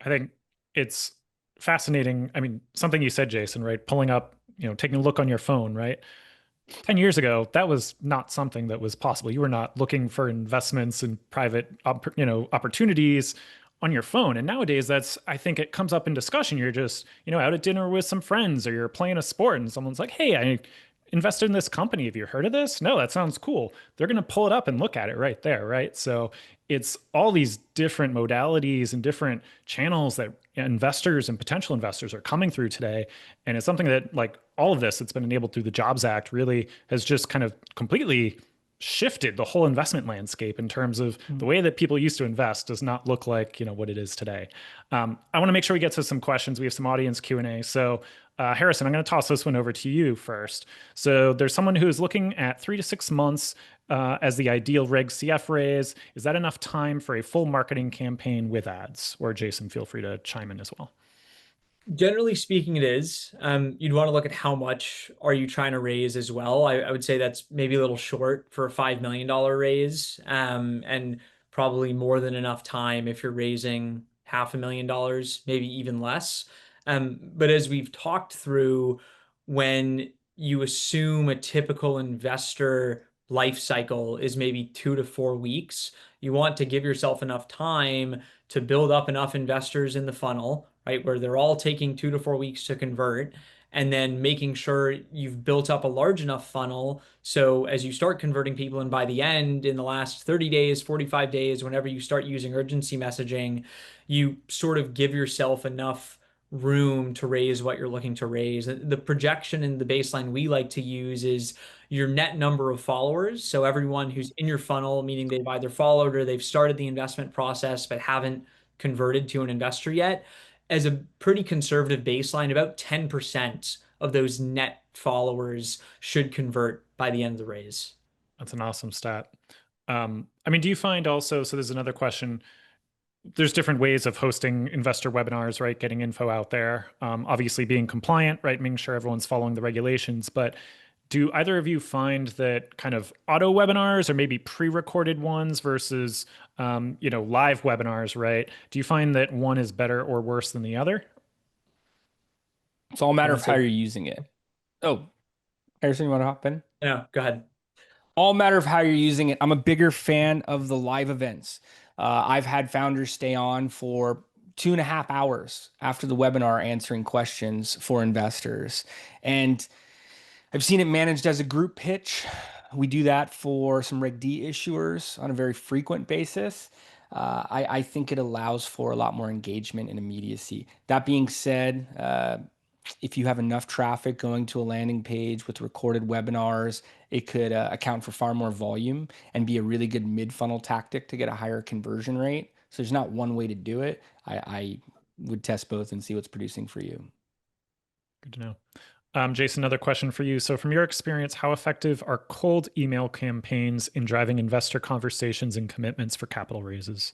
I think it's fascinating. I mean, something you said, Jason, right? Pulling up, taking a look on your phone, right? 10 years ago, that was not something that was possible. You were not looking for investments and private, opportunities on your phone. And nowadays, I think it comes up in discussion. You're just, out at dinner with some friends or you're playing a sport and someone's like, hey, I invested in this company. Have you heard of this? No, that sounds cool. They're going to pull it up and look at it right there, right? So it's all these different modalities and different channels that investors and potential investors are coming through today. And it's something that, like, all of this that's been enabled through the Jobs Act really has just kind of completely shifted the whole investment landscape in terms of the way that people used to invest does not look like what it is today. I want to make sure we get to some questions. We have some audience Q&A. So Harrison, I'm going to toss this one over to you first. So there's someone who is looking at 3 to 6 months as the ideal Reg CF raise. Is that enough time for a full marketing campaign with ads? Or Jason, feel free to chime in as well. Generally speaking, it is. You'd want to look at how much are you trying to raise as well. I would say that's maybe a little short for a $5 million raise, and probably more than enough time if you're raising $500,000, maybe even less. But as we've talked through, when you assume a typical investor life cycle is maybe 2 to 4 weeks, you want to give yourself enough time to build up enough investors in the funnel, right, where they're all taking 2 to 4 weeks to convert, and then making sure you've built up a large enough funnel. So as you start converting people, and by the end, in the last 30 days, 45 days, whenever you start using urgency messaging, you sort of give yourself enough room to raise what you're looking to raise. The projection and the baseline we like to use is your net number of followers. So everyone who's in your funnel, meaning they've either followed or they've started the investment process but haven't converted to an investor yet, as a pretty conservative baseline, about 10% of those net followers should convert by the end of the raise. That's an awesome stat. I mean, do you find also, so there's another question, there's different ways of hosting investor webinars, right? Getting info out there, obviously being compliant, right? Making sure everyone's following the regulations. But do either of you find that kind of auto webinars or maybe pre-recorded ones versus, live webinars, right? Do you find that one is better or worse than the other? It's all a matter of how you're using it. Oh, Harrison, you want to hop in? Yeah, go ahead. All matter of how you're using it. I'm a bigger fan of the live events. I've had founders stay on for 2.5 hours after the webinar answering questions for investors. And I've seen it managed as a group pitch. We do that for some Reg D issuers on a very frequent basis. I think it allows for a lot more engagement and immediacy. That being said, if you have enough traffic going to a landing page with recorded webinars, it could account for far more volume and be a really good mid-funnel tactic to get a higher conversion rate. So there's not one way to do it. I would test both and see what's producing for you. Good to know. Jason, another question for you. So from your experience, how effective are cold email campaigns in driving investor conversations and commitments for capital raises?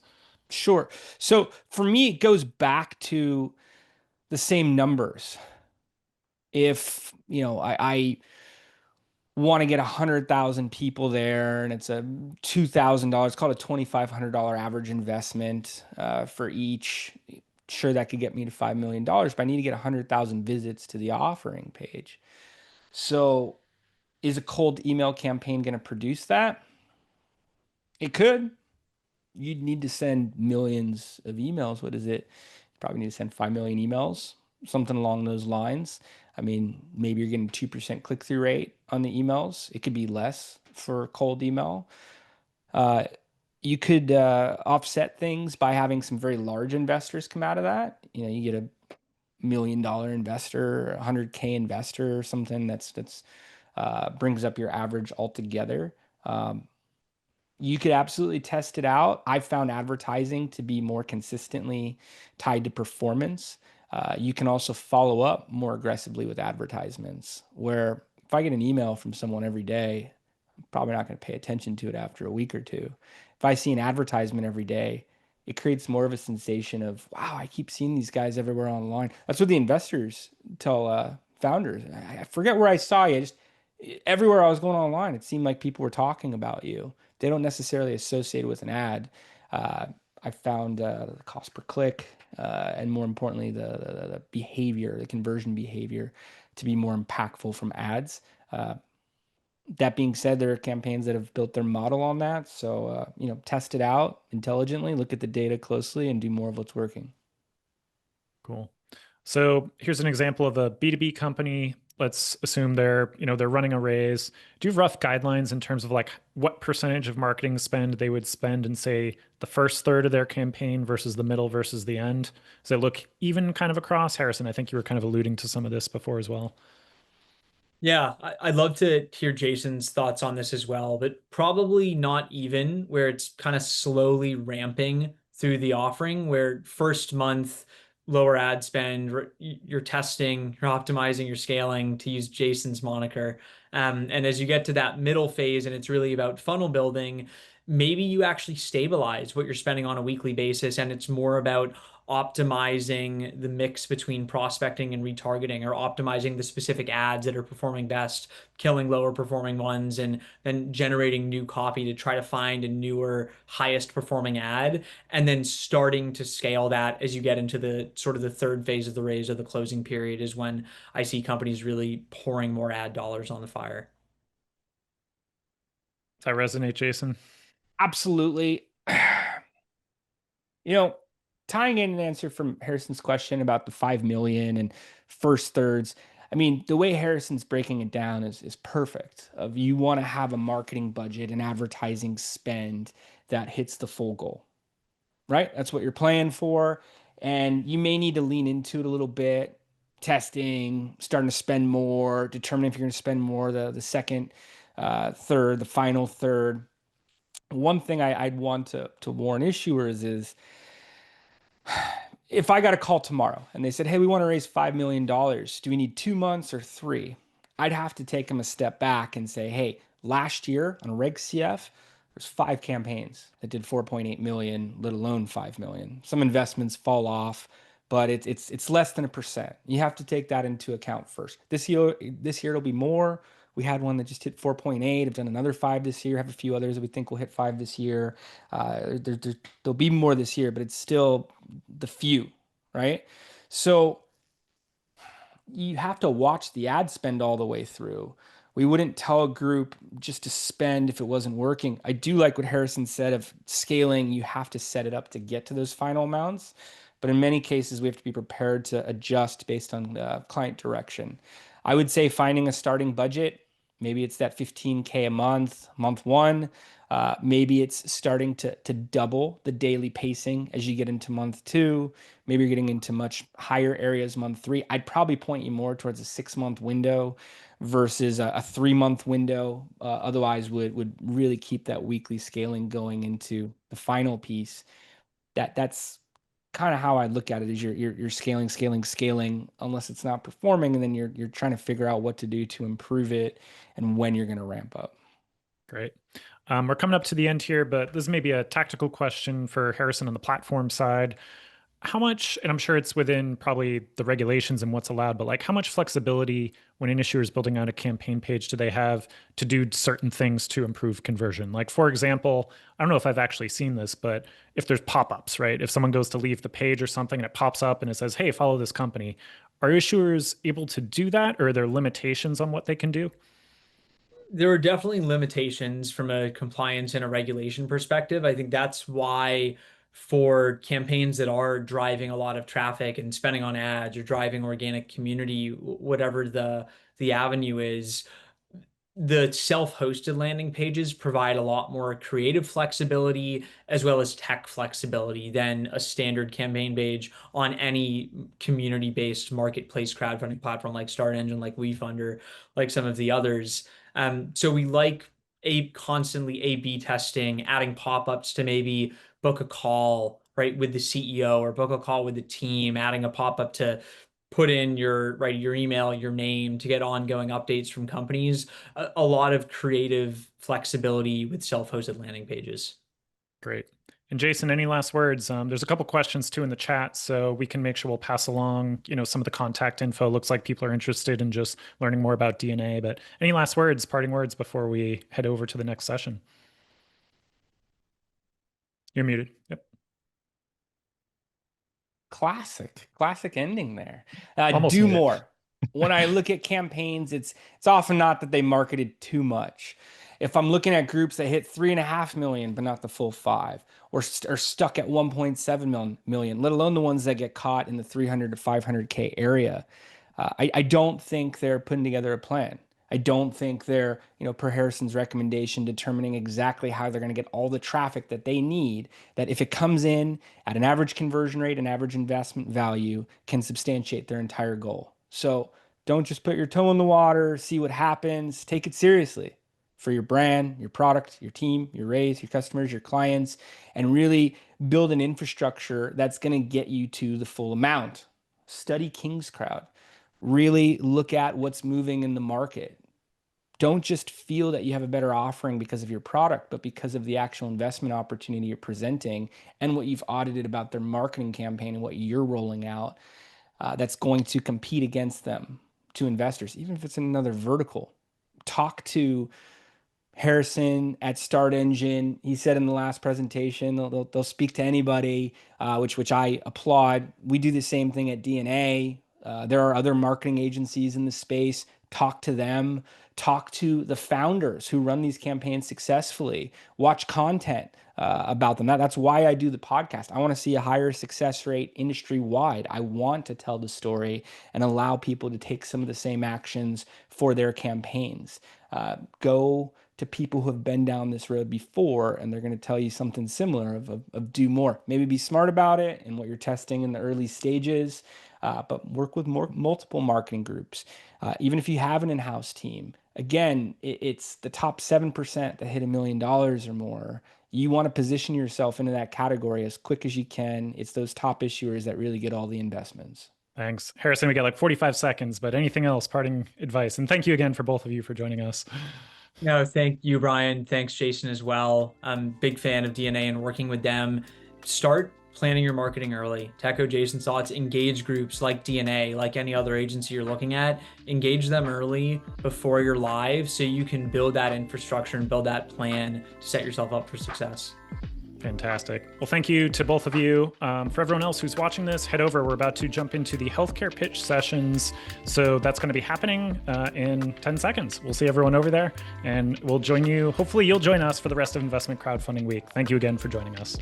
Sure. So for me, it goes back to the same numbers. If, I want to get 100,000 people there and it's a $2,000, called a $2,500 average investment for each. Sure, that could get me to $5 million, but I need to get 100,000 visits to the offering page. So is a cold email campaign going to produce that? It could. You'd need to send millions of emails. What is it? You probably need to send 5 million emails, something along those lines. I mean, maybe you're getting 2% click-through rate on the emails. It could be less for cold email. You could offset things by having some very large investors come out of that. You get a $1 million investor, 100K investor, or something that's brings up your average altogether. You could absolutely test it out. I found advertising to be more consistently tied to performance. You can also follow up more aggressively with advertisements, where if I get an email from someone every day, I'm probably not going to pay attention to it after a week or two. If I see an advertisement every day, it creates more of a sensation of, wow, I keep seeing these guys everywhere online. That's what the investors tell founders. I forget where I saw you. Just everywhere I was going online, it seemed like people were talking about you. They don't necessarily associate it with an ad. Uh, I found the cost per click, and more importantly, the behavior, the conversion behavior, to be more impactful from ads. Uh, that being said, there are campaigns that have built their model on that. So, test it out intelligently, look at the data closely, and do more of what's working. Cool. So here's an example of a B2B company. Let's assume they're running a raise. Do you have rough guidelines in terms of like what percentage of marketing spend they would spend in, say, the first third of their campaign versus the middle versus the end? Does it look even kind of across? Harrison, I think you were kind of alluding to some of this before as well. Yeah, I'd love to hear Jason's thoughts on this as well, but probably not even where it's kind of slowly ramping through the offering, where first month, lower ad spend, you're testing, you're optimizing, you're scaling, to use Jason's moniker. And as you get to that middle phase and it's really about funnel building, maybe you actually stabilize what you're spending on a weekly basis and it's more about optimizing the mix between prospecting and retargeting, or optimizing the specific ads that are performing best, killing lower performing ones, and then generating new copy to try to find a newer, highest performing ad, and then starting to scale that as you get into the sort of the third phase of the raise, or the closing period, is when I see companies really pouring more ad dollars on the fire. Does that resonate, Jason? Absolutely. You know, tying in an answer from Harrison's question about the 5 million and first thirds. I mean, the way Harrison's breaking it down is perfect. Of you want to have a marketing budget and advertising spend that hits the full goal, right? That's what you're playing for. And you may need to lean into it a little bit, testing, starting to spend more, determining if you're going to spend more the second, third, the final third. One thing I'd want to warn issuers is, if I got a call tomorrow and they said, hey, we want to raise $5 million, do we need 2 months or three? I'd have to take them a step back and say, hey, last year on Reg CF, there's 5 campaigns that did 4.8 million, let alone 5 million. Some investments fall off, but it's less than 1%. You have to take that into account first. This year it'll be more. We had one that just hit 4.8. I've done another 5 this year. Have a few others that we think will hit 5 this year. There'll be more this year, but it's still the few, right? So you have to watch the ad spend all the way through. We wouldn't tell a group just to spend if it wasn't working. I do like what Harrison said of scaling. You have to set it up to get to those final amounts. But in many cases, we have to be prepared to adjust based on client direction. I would say finding a starting budget, maybe it's that 15K a month one. Maybe it's starting to double the daily pacing as you get into month two. Maybe you're getting into much higher areas month three. I'd probably point you more towards a 6 month window versus a 3 month window. Otherwise, would really keep that weekly scaling going into the final piece. That's kind of how I look at it. Is you're scaling unless it's not performing, and then you're trying to figure out what to do to improve it and when you're going to ramp up. Great. We're coming up to the end here, but this may be a tactical question for Harrison on the platform side. How much, and I'm sure it's within probably the regulations and what's allowed, but like how much flexibility when an issuer is building out a campaign page do they have to do certain things to improve conversion? Like, for example, I don't know if I've actually seen this, but if there's pop-ups, right? If someone goes to leave the page or something and it pops up and it says, hey, follow this company, are issuers able to do that, or are there limitations on what they can do? There are definitely limitations from a compliance and a regulation perspective. I think that's why, for campaigns that are driving a lot of traffic and spending on ads or driving organic community, whatever the avenue is, the self-hosted landing pages provide a lot more creative flexibility as well as tech flexibility than a standard campaign page on any community-based marketplace crowdfunding platform like StartEngine, like WeFunder, like some of the others. So we like constantly A/B testing, adding pop-ups to maybe book a call, right, with the CEO or book a call with the team, adding a pop-up to put in your email, your name to get ongoing updates from companies. A lot of creative flexibility with self-hosted landing pages. Great. And Jason, any last words? There's a couple questions too in the chat, so we can make sure we'll pass along, some of the contact info. Looks like people are interested in just learning more about DNA, but any last words, parting words before we head over to the next session? You're muted. Yep. Classic ending there. Almost Do made it. more. When I look at campaigns, it's million not that they marketed too much. If I'm looking at groups that hit 3.5 million, but not the full 5, or are stuck at 1.7 million, let alone the ones that get caught in the 300 to 500K area, I don't think they're putting together a plan. I don't think they're, per Harrison's recommendation, determining exactly how they're going to get all the traffic that they need, that if it comes in at an average conversion rate, an average investment value, can substantiate their entire goal. So don't just put your toe in the water, see what happens. Take it seriously for your brand, your product, your team, your raise, your customers, your clients, and really build an infrastructure that's going to get you to the full amount. Study Kingscrowd. Really look at what's moving in the market. Don't just feel that you have a better offering because of your product, but because of the actual investment opportunity you're presenting and what you've audited about their marketing campaign and what you're rolling out that's going to compete against them to investors, even if it's in another vertical. Talk to Harrison at StartEngine. He said in the last presentation, they'll speak to anybody, which I applaud. We do the same thing at DNA. There are other marketing agencies in the space. Talk to them. Talk to the founders who run these campaigns successfully. Watch content about them. That's why I do the podcast. I want to see a higher success rate industry-wide. I want to tell the story and allow people to take some of the same actions for their campaigns. Go to people who have been down this road before, and they're going to tell you something similar of do more. Maybe be smart about it and what you're testing in the early stages, but work with multiple marketing groups. Even if you have an in-house team, again, it's the top 7% that hit $1 million or more. You want to position yourself into that category as quick as you can. It's those top issuers that really get all the investments. Thanks. Harrison, we got like 45 seconds, but anything else, parting advice? And thank you again for both of you for joining us. No, thank you, Brian. Thanks, Jason, as well. I'm a big fan of DNA and working with them. Start planning your marketing early. To echo Jason's thoughts, engage groups like DNA, like any other agency you're looking at. Engage them early before you're live so you can build that infrastructure and build that plan to set yourself up for success. Fantastic. Well, thank you to both of you. For everyone else who's watching this, head over. We're about to jump into the healthcare pitch sessions. So that's going to be happening in 10 seconds. We'll see everyone over there and we'll join you. Hopefully you'll join us for the rest of Investment Crowdfunding Week. Thank you again for joining us.